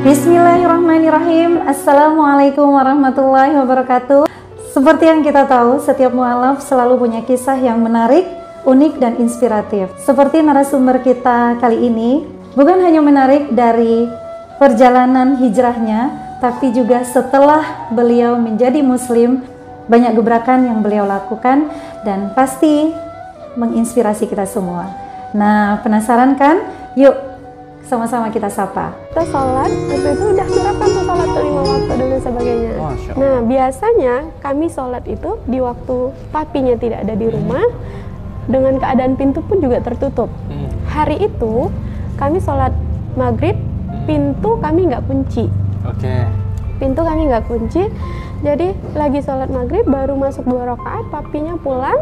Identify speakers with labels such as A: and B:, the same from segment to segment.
A: Bismillahirrahmanirrahim. Assalamualaikum warahmatullahi wabarakatuh. Seperti yang kita tahu, setiap mualaf selalu punya kisah yang menarik, unik, dan inspiratif. Seperti narasumber kita kali ini, bukan hanya menarik dari perjalanan hijrahnya, tapi juga setelah beliau menjadi muslim, banyak gebrakan yang beliau lakukan dan pasti menginspirasi kita semua. Nah, penasaran kan? Yuk sama-sama kita sapa.
B: Kita sholat, waktu itu udah menerapkan sholat 5 waktu dan lain sebagainya. Nah, biasanya kami sholat itu di waktu papinya tidak ada di rumah, dengan keadaan pintu pun juga tertutup. Hari itu kami sholat maghrib, pintu kami nggak kunci. Pintu kami nggak kunci, jadi lagi sholat maghrib baru masuk 2 rakaat, papinya pulang,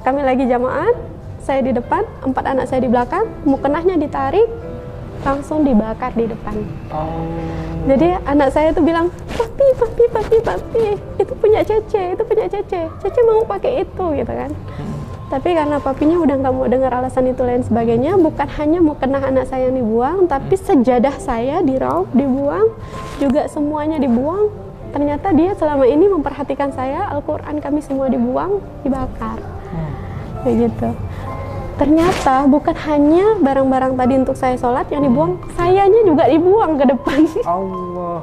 B: kami lagi jamaah. Saya di depan, 4 anak saya di belakang, mukenahnya ditarik, langsung dibakar di depan. Jadi anak saya tuh bilang, papi, itu punya Cece, Cece mau pakai itu, gitu kan. Tapi karena papinya udah nggak mau dengar alasan itu lain sebagainya, bukan hanya mukenah anak saya yang dibuang, tapi sejadah saya diraup, dibuang, juga semuanya dibuang. Ternyata dia selama ini memperhatikan saya, Al-Quran kami semua dibuang, dibakar. Begitu. Ternyata bukan hanya barang-barang tadi untuk saya sholat yang dibuang, sayanya juga dibuang ke depan. Allah.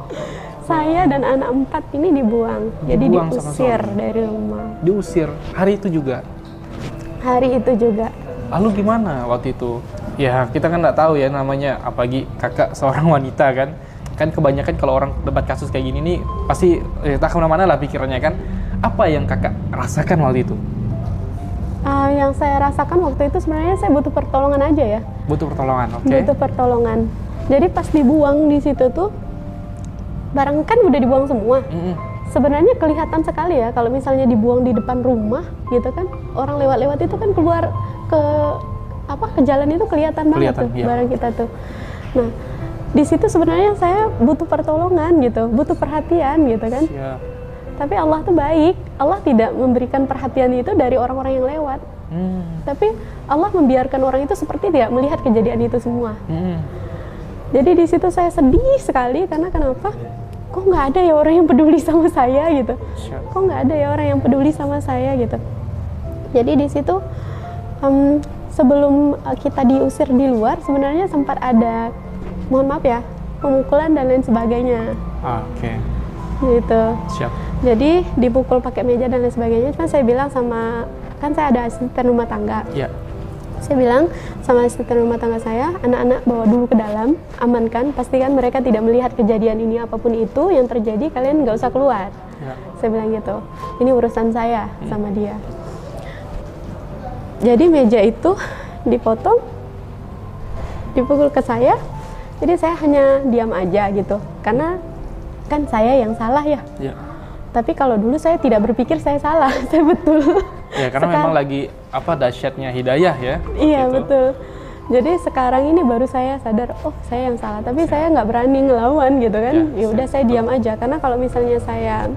B: Saya dan anak 4 ini dibuang. Jadi diusir dari rumah.
C: Diusir hari itu juga?
B: Hari itu juga.
C: Lalu gimana waktu itu? Ya kita kan nggak tahu ya namanya, apalagi kakak seorang wanita kan. Kan kebanyakan kalau orang debat kasus kayak gini nih pasti tak kemana-mana lah pikirannya kan. Apa yang kakak rasakan waktu itu?
B: Yang saya rasakan waktu itu sebenarnya saya butuh pertolongan aja ya.
C: Butuh pertolongan, oke.
B: Butuh pertolongan. Jadi pas dibuang di situ tuh, barang kan udah dibuang semua. Sebenarnya kelihatan sekali ya kalau misalnya dibuang di depan rumah gitu kan, orang lewat-lewat itu kan keluar ke jalan itu kelihatan banget tuh barang kita tuh. Nah, di situ sebenarnya saya butuh pertolongan gitu, butuh perhatian gitu kan. Tapi Allah tuh baik, Allah tidak memberikan perhatian itu dari orang-orang yang lewat. Tapi Allah membiarkan orang itu seperti tidak melihat kejadian itu semua. Jadi di situ saya sedih sekali karena kenapa? Kok nggak ada ya orang yang peduli sama saya gitu? Kok nggak ada ya orang yang peduli sama saya gitu? Jadi di situ sebelum kita diusir di luar, sebenarnya sempat ada, mohon maaf ya, pemukulan dan lain sebagainya. Gitu. Jadi dipukul pakai meja dan lain sebagainya. Cuma saya bilang sama, kan saya ada asisten rumah tangga. Saya bilang sama asisten rumah tangga saya, anak-anak bawa dulu ke dalam, amankan, pastikan mereka tidak melihat kejadian ini apapun itu yang terjadi, kalian nggak usah keluar. Saya bilang gitu. Ini urusan saya sama dia. Jadi meja itu dipotong, dipukul ke saya. Jadi saya hanya diam aja gitu, karena kan saya yang salah ya. Tapi kalau dulu saya tidak berpikir saya salah, saya betul.
C: Ya karena memang lagi dahsyatnya hidayah ya.
B: Iya betul. Jadi sekarang ini baru saya sadar, oh saya yang salah. Tapi saya nggak berani ngelawan gitu kan. Ya udah saya diam aja, karena kalau misalnya saya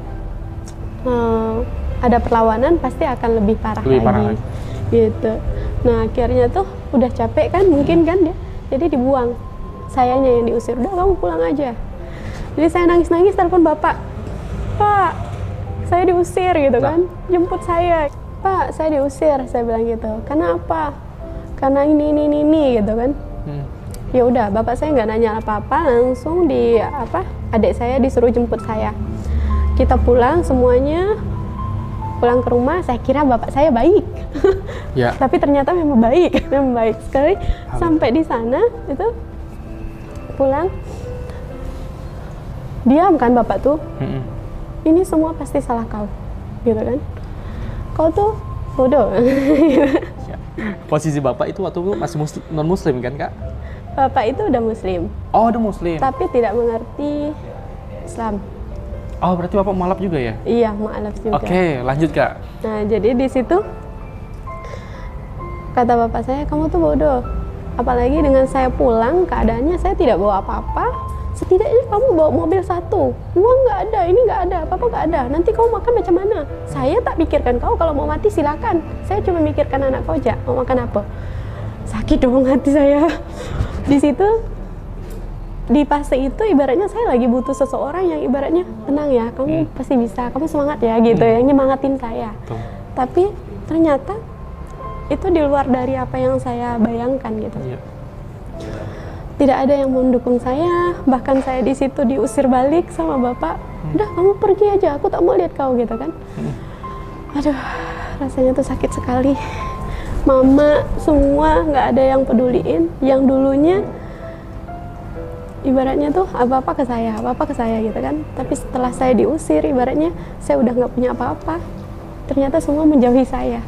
B: ada perlawanan pasti akan lebih parah lagi. Gitu. Nah akhirnya tuh udah capek kan, mungkin kan dia. Jadi dibuang. Sayanya yang diusir. Udah kamu pulang aja. Jadi saya nangis-nangis telepon bapak. Pak, saya diusir gitu kan, jemput saya. Pak, saya diusir, saya bilang gitu. Karena apa? Karena ini gitu kan. Ya udah, bapak saya nggak nanya apa-apa, langsung adik saya disuruh jemput saya. Kita pulang semuanya, pulang ke rumah. Saya kira bapak saya baik, tapi ternyata memang baik, memang baik sekali. Sampai di sana itu pulang, diam kan bapak tuh. Ini semua pasti salah kau, gitu kan? Kau tuh bodoh.
C: Posisi bapak itu waktu itu masih non muslim kan kak?
B: Bapak itu udah Muslim,
C: Oh, udah Muslim.
B: tapi tidak mengerti Islam.
C: Oh, berarti Bapak mualaf juga ya?
B: Iya, mualaf juga.
C: Oke, lanjut Kak.
B: Nah, jadi di situ kata bapak saya, kamu tuh bodoh. Apalagi dengan saya pulang, keadaannya saya tidak bawa apa-apa. Setidaknya kamu bawa mobil satu. Uang nggak ada, ini nggak ada, apa-apa nggak ada. Nanti kamu makan macam mana? Saya tak pikirkan kau, kalau mau mati silakan. Saya cuma mikirkan anak kau aja, mau makan apa. Sakit dong hati saya. Di situ, di fase itu ibaratnya saya lagi butuh seseorang yang ibaratnya tenang ya, kamu pasti bisa, kamu semangat ya gitu, yang nyemangatin saya. Tapi ternyata itu di luar dari apa yang saya bayangkan gitu. Tidak ada yang mendukung saya, bahkan saya di situ diusir balik sama bapak. Udah kamu pergi aja, aku tak mau lihat kau gitu kan. Aduh, rasanya tuh sakit sekali. Mama semua nggak ada yang peduliin, yang dulunya ibaratnya tuh apa-apa ke saya gitu kan. Tapi setelah saya diusir, ibaratnya saya udah nggak punya apa-apa. Ternyata semua menjauhi saya.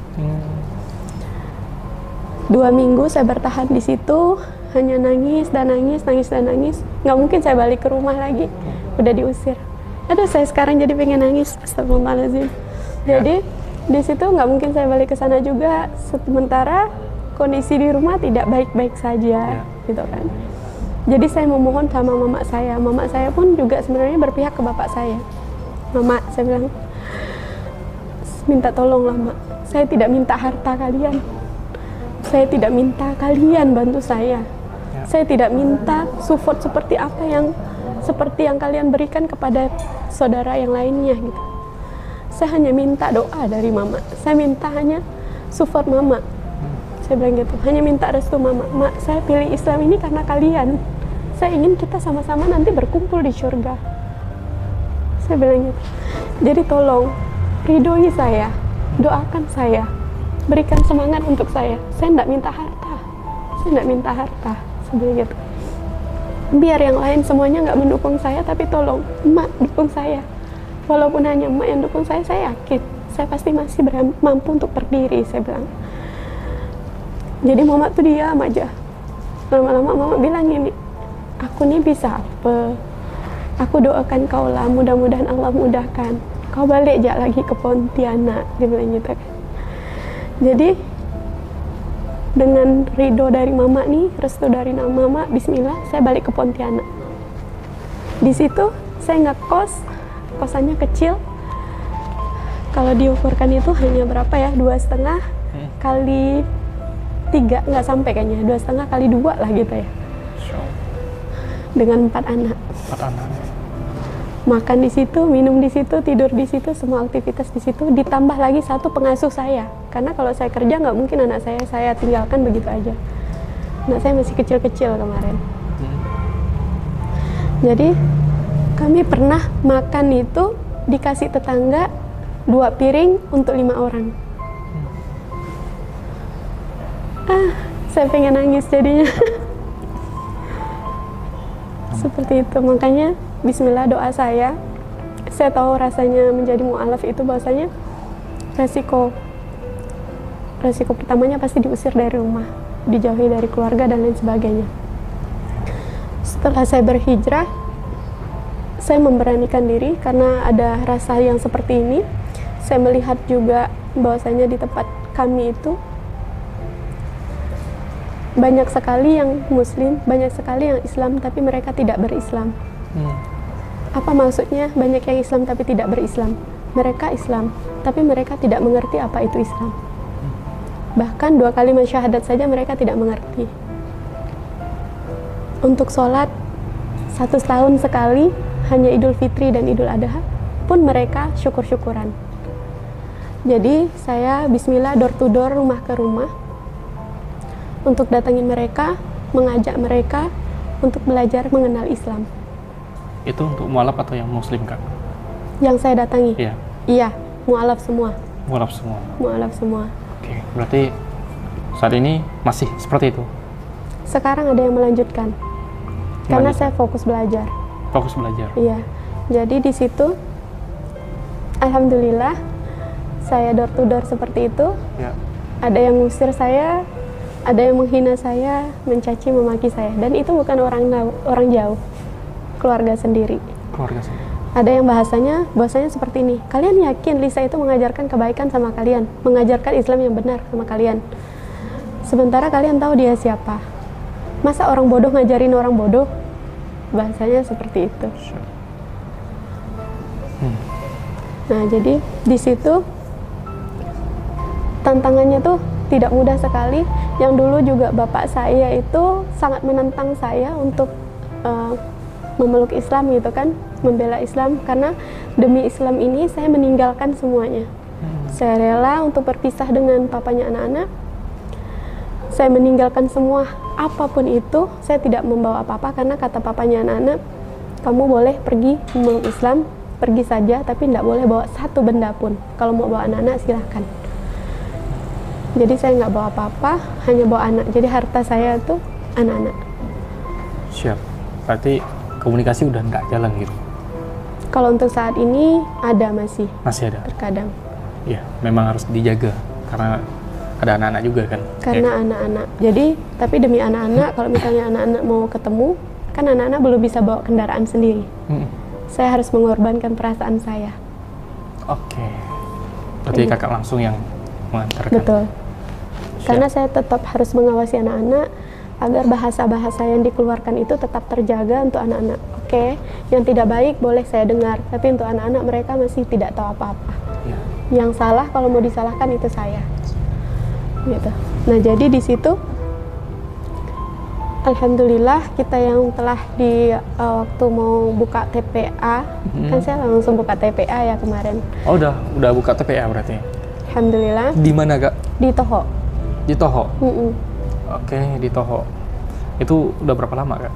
B: 2 minggu saya bertahan di situ, hanya nangis dan nangis. Nggak mungkin saya balik ke rumah lagi, udah diusir. Aduh, saya sekarang jadi pengen nangis. Astagfirullahaladzim. Jadi di situ nggak mungkin saya balik ke sana juga. Sementara kondisi di rumah tidak baik-baik saja, gitu kan. Jadi saya memohon sama mama saya. Mama saya pun juga sebenarnya berpihak ke bapak saya. Mama, saya bilang, minta tolonglah mak. Saya tidak minta harta kalian. Saya tidak minta kalian bantu saya. Saya tidak minta support seperti apa yang kalian berikan kepada saudara yang lainnya gitu. Saya hanya minta doa dari mama. Saya minta hanya support mama. Saya bilang gitu, hanya minta restu mama. Mak, saya pilih Islam ini karena kalian. Saya ingin kita sama-sama nanti berkumpul di surga. Saya bilang gitu. Jadi tolong ridhoi saya, doakan saya, berikan semangat untuk saya. Saya tidak minta harta. Saya bilang gitu. Biar yang lain semuanya nggak mendukung saya, tapi tolong emak dukung saya. Walaupun hanya emak yang dukung saya yakin saya pasti masih mampu untuk berdiri, saya bilang. Jadi mama tuh diam aja. Lama-lama mama bilang gini, aku nih bisa apa? Aku doakan kau lah, mudah-mudahan Allah mudahkan. Kau balik aja lagi ke Pontianak, dia bilang gitu kan. Jadi dengan ridho dari mama nih, restu dari mama, bismillah, saya balik ke Pontianak. Di situ saya ngekos, kosannya kecil. Kalau diukurkan itu hanya berapa ya? 2,5 kali 3, nggak sampai kayaknya. 2,5 kali 2 lah gitu ya. Dengan 4 anak.
C: 4 anak.
B: Makan di situ, minum di situ, tidur di situ, semua aktivitas di situ. Ditambah lagi 1 pengasuh saya. Karena kalau saya kerja nggak mungkin anak saya tinggalkan begitu aja. Anak saya masih kecil-kecil kemarin. Jadi kami pernah makan itu dikasih tetangga 2 piring untuk 5 orang. Saya pengen nangis jadinya. Seperti itu, makanya bismillah doa saya tahu rasanya menjadi mu'alaf itu bahwasanya resiko pertamanya pasti diusir dari rumah, dijauhi dari keluarga dan lain sebagainya. Setelah saya berhijrah, saya memberanikan diri karena ada rasa yang seperti ini. Saya melihat juga bahwasanya di tempat kami itu banyak sekali yang Muslim, banyak sekali yang Islam, tapi mereka tidak berislam. Apa maksudnya banyak yang Islam tapi tidak berislam? Mereka Islam, tapi mereka tidak mengerti apa itu Islam. Bahkan 2 kalimat syahadat saja mereka tidak mengerti. Untuk sholat 1 tahun sekali, hanya Idul Fitri dan Idul Adha, pun mereka syukur-syukuran. Jadi saya bismillah door to door, rumah ke rumah, untuk datangin mereka, mengajak mereka untuk belajar mengenal Islam.
C: Itu untuk mualaf atau yang Muslim, Kak?
B: Yang saya datangi?
C: Iya.
B: Iya, mualaf semua.
C: Mualaf semua.
B: Mualaf semua.
C: Oke, berarti saat ini masih seperti itu?
B: Sekarang ada yang melanjutkan. Karena saya fokus belajar.
C: Fokus belajar?
B: Iya. Jadi di situ, alhamdulillah, saya door to door seperti itu.
C: Ya.
B: Ada yang ngusir saya, ada yang menghina saya, mencaci, memaki saya, dan itu bukan orang jauh, keluarga sendiri.
C: Keluarga sendiri.
B: Ada yang bahasanya seperti ini, kalian yakin Lisa itu mengajarkan kebaikan sama kalian, mengajarkan Islam yang benar sama kalian, sementara kalian tahu dia siapa? Masa orang bodoh ngajarin orang bodoh? Bahasanya seperti itu. Nah, jadi di situ tantangannya tuh tidak mudah sekali. Yang dulu juga bapak saya itu sangat menentang saya untuk memeluk Islam gitu kan, membela Islam, karena demi Islam ini saya meninggalkan semuanya. Saya rela untuk berpisah dengan papanya anak-anak. Saya meninggalkan semua, apapun itu, saya tidak membawa apa-apa, karena kata papanya anak-anak, kamu boleh pergi memeluk Islam, pergi saja, tapi tidak boleh bawa satu benda pun. Kalau mau bawa anak-anak silahkan. Jadi saya nggak bawa apa-apa, hanya bawa anak. Jadi harta saya tuh anak-anak.
C: Siap. Berarti komunikasi udah nggak jalan gitu?
B: Kalau untuk saat ini ada masih.
C: Masih ada?
B: Terkadang.
C: Iya, memang harus dijaga karena ada anak-anak juga kan?
B: Karena anak-anak. Jadi, tapi demi anak-anak, kalau misalnya anak-anak mau ketemu, kan anak-anak belum bisa bawa kendaraan sendiri. Saya harus mengorbankan perasaan saya.
C: Oke. Berarti kakak langsung yang mengantarkan?
B: Betul.
C: Siap.
B: Karena saya tetap harus mengawasi anak-anak agar bahasa-bahasa yang dikeluarkan itu tetap terjaga untuk anak-anak. Oke, yang tidak baik boleh saya dengar, tapi untuk anak-anak mereka masih tidak tahu apa-apa.
C: Ya.
B: Yang salah kalau mau disalahkan itu saya. Gitu. Nah, jadi di situ alhamdulillah kita yang telah di waktu mau buka TPA, kan saya langsung buka TPA ya kemarin.
C: Oh, udah buka TPA berarti?
B: Alhamdulillah.
C: Di mana, Kak?
B: Di Toho.
C: Di Toho? Oke, di Toho. Itu udah berapa lama, Kak?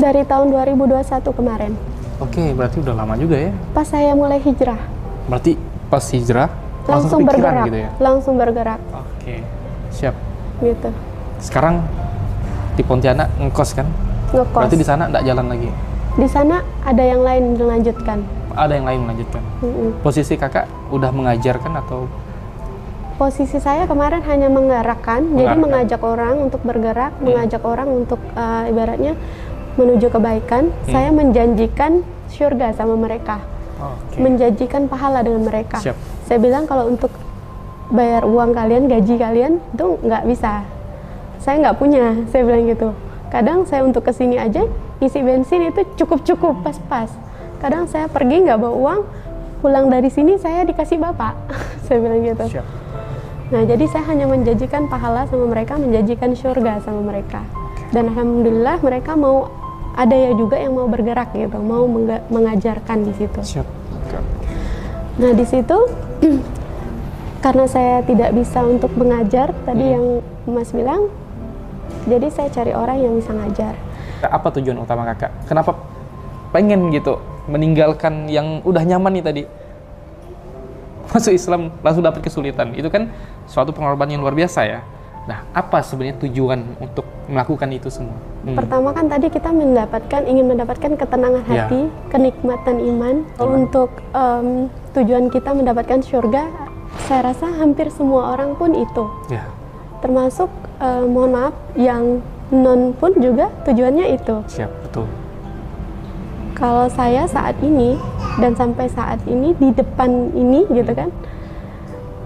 B: Dari tahun 2021 kemarin.
C: Oke, berarti udah lama juga ya?
B: Pas saya mulai hijrah.
C: Berarti pas hijrah
B: Langsung
C: kepikiran
B: bergerak,
C: gitu ya?
B: Langsung bergerak.
C: Oke, siap.
B: Gitu.
C: Sekarang di Pontianak ngekos kan?
B: Ngekos.
C: Berarti di sana nggak jalan lagi?
B: Di sana ada yang lain melanjutkan.
C: Ada yang lain melanjutkan? Posisi kakak udah mengajarkan atau?
B: Posisi saya kemarin hanya menggerakkan, jadi mengajak orang untuk bergerak, mengajak orang untuk ibaratnya menuju kebaikan. Saya menjanjikan surga sama mereka. Menjanjikan pahala dengan mereka.
C: Siap.
B: Saya bilang kalau untuk bayar uang kalian, gaji kalian itu nggak bisa. Saya nggak punya, saya bilang gitu. Kadang saya untuk kesini aja isi bensin itu cukup-cukup, pas-pas. Kadang saya pergi nggak bawa uang, pulang dari sini saya dikasih bapak. Saya bilang gitu.
C: Siap.
B: Nah, jadi saya hanya menjanjikan pahala sama mereka, menjanjikan surga sama mereka. Dan alhamdulillah mereka mau, ada ya juga yang mau bergerak gitu, mau mengajarkan di situ.
C: Siap.
B: Nah, di situ karena saya tidak bisa untuk mengajar tadi yang Mas bilang, jadi saya cari orang yang bisa ngajar.
C: Apa tujuan utama kakak? Kenapa pengen gitu meninggalkan yang udah nyaman nih tadi? Masuk Islam langsung dapat kesulitan. Itu kan suatu pengorbanan yang luar biasa ya. Nah, apa sebenarnya tujuan untuk melakukan itu semua?
B: Pertama kan tadi kita ingin mendapatkan ketenangan hati, kenikmatan iman. Untuk tujuan kita mendapatkan surga, saya rasa hampir semua orang pun itu. Ya. Termasuk, mohon maaf, yang non pun juga tujuannya itu.
C: Siap, betul.
B: Kalau saya saat ini, dan sampai saat ini, di depan ini gitu kan,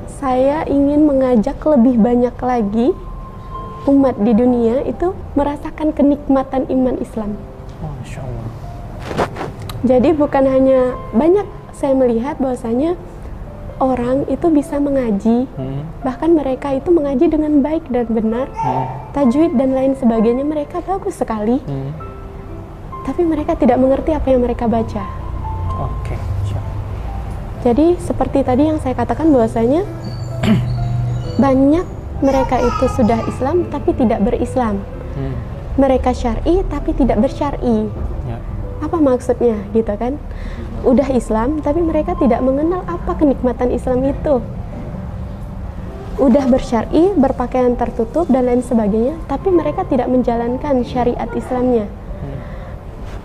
B: saya ingin mengajak lebih banyak lagi umat di dunia itu merasakan kenikmatan iman Islam.
C: Masya Allah.
B: Jadi bukan hanya, banyak saya melihat bahwasanya orang itu bisa mengaji, bahkan mereka itu mengaji dengan baik dan benar, tajwid dan lain sebagainya mereka bagus sekali, tapi mereka tidak mengerti apa yang mereka baca.
C: Oke, siap.
B: Jadi seperti tadi yang saya katakan bahwasanya banyak mereka itu sudah Islam tapi tidak berislam. Mereka syar'i tapi tidak bersyar'i. Ya. Apa maksudnya gitu kan? Udah Islam tapi mereka tidak mengenal apa kenikmatan Islam itu. Udah bersyar'i, berpakaian tertutup dan lain sebagainya, tapi mereka tidak menjalankan syariat Islamnya.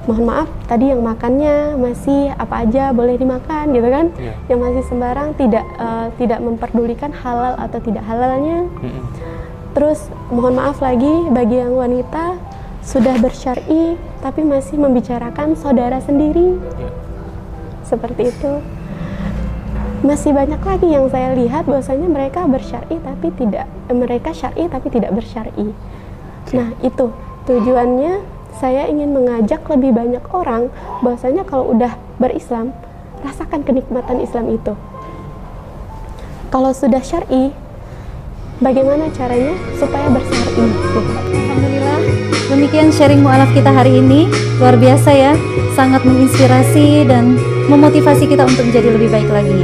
B: Mohon maaf, tadi yang makannya masih apa aja boleh dimakan gitu kan, yang masih sembarang, tidak memperdulikan halal atau tidak halalnya. Terus mohon maaf lagi bagi yang wanita sudah bersyar'i tapi masih membicarakan saudara sendiri. Seperti itu. Masih banyak lagi yang saya lihat bahwasanya mereka bersyar'i tapi tidak, mereka syar'i tapi tidak bersyar'i. Nah, itu tujuannya saya ingin mengajak lebih banyak orang bahwasanya kalau udah berislam, rasakan kenikmatan Islam itu. Kalau sudah syar'i, bagaimana caranya supaya bersyar'i?
A: Alhamdulillah, demikian sharing mu'alaf kita hari ini. Luar biasa ya, sangat menginspirasi dan memotivasi kita untuk menjadi lebih baik lagi.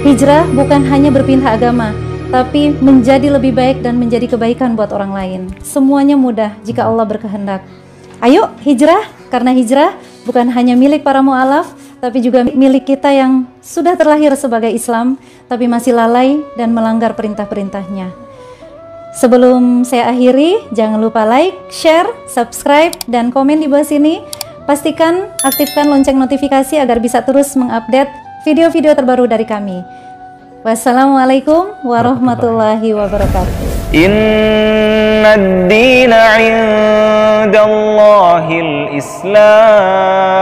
A: Hijrah bukan hanya berpindah agama, tapi menjadi lebih baik dan menjadi kebaikan buat orang lain. Semuanya mudah jika Allah berkehendak. Ayo hijrah, karena hijrah bukan hanya milik para mu'alaf, tapi juga milik kita yang sudah terlahir sebagai Islam, tapi masih lalai dan melanggar perintah-perintahnya. Sebelum saya akhiri, jangan lupa like, share, subscribe, dan komen di bawah sini. Pastikan aktifkan lonceng notifikasi agar bisa terus mengupdate video-video terbaru dari kami. Wassalamualaikum warahmatullahi wabarakatuh.
D: Inna ad-dina 'indallahil Islam.